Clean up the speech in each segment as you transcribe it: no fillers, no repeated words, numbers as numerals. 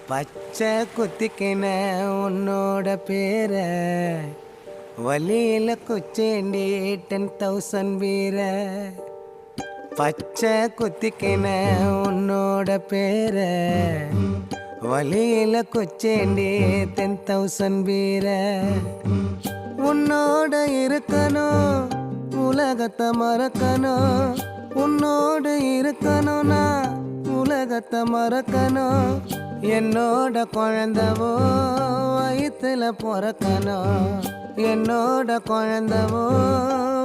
பச்சை குத்திக்கின உன்னோட பேர வலியில குச்சேண்டி 10,000 வீர. பச்சை குத்திக்கின உன்னோட பேர வலியில குச்சேண்டி 10,000 வீர. உன்னோட இருக்கணும் உலகத்தை மறக்கணும், உன்னோடு இருக்கணும்னா உலகத்தை மறக்கணும். என்னோட குழந்தவோ வயிற்றுல பிறக்கணும், என்னோட குழந்தவோ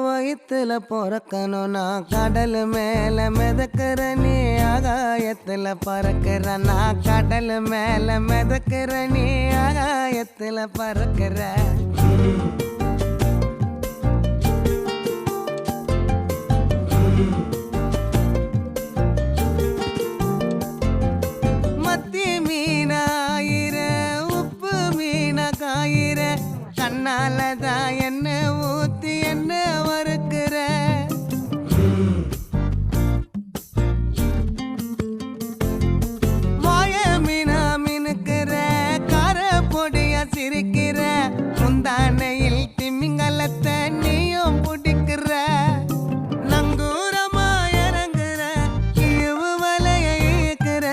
வயிற்றுல பிறக்கணும். நான் கடல் மேல மிதக்கிற நீ ஆகாயத்துல பறக்கிற, நான் கடல் மேல மிதக்கிற நீ ஆகாயத்துல பறக்கிற. கண்ணாலதான் என்ன ஊத்தி என்ன வறுக்கிற. வாய மீனா மினுக்கிற, கார பொடிய சிரிக்கிற, முந்தானையில் திமிங்கலத்தை நீயும் பிடிக்கிற. நங்கூரமா இறங்குற, இவு வலைய இழுக்கிற.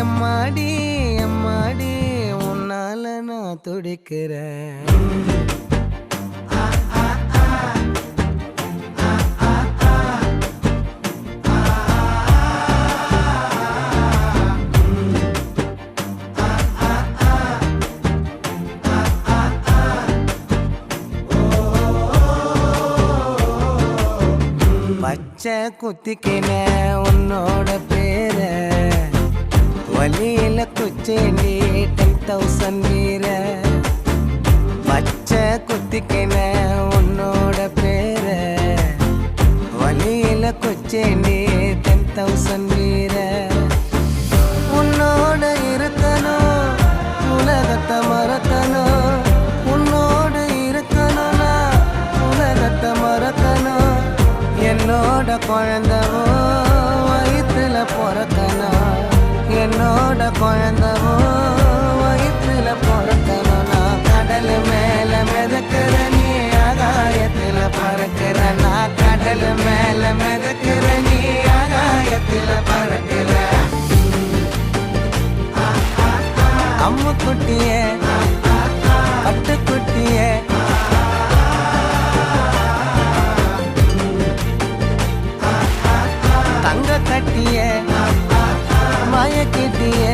எம்மாடி எம்மாடி உன்னால நான் துடிக்கிறேன். பச்சை குத்திக்கின உன்னோட பேர வலியில குச்சேண்டி 10,000 வீர. பச்சை குத்திக்கின உன்னோட பேர வலியில குச்சேண்டி 10,000 வீர. உன்னோட இருக்கணும் உலகத்தை மறக்கணும், உன்னோடு இருக்கணும்னா உலகத்தை மறக்கணும். என்னோட குழந்தவோ வயிற்றுல பிறக்கணும், என்னோட குழந்தவோ வயிற்றுல பிறக்கணும். நான் கடல் மேல மிதக்கிற நீ ஆகாயத்துல பறக்கிற, நான் கடல் மேல மிதக்கிற நீ ஆகாயத்துல பறக்கிற. அம்மு குட்டியே பட்டுக்குட்டியே தங்க கட்டிய மாய கிட்டிய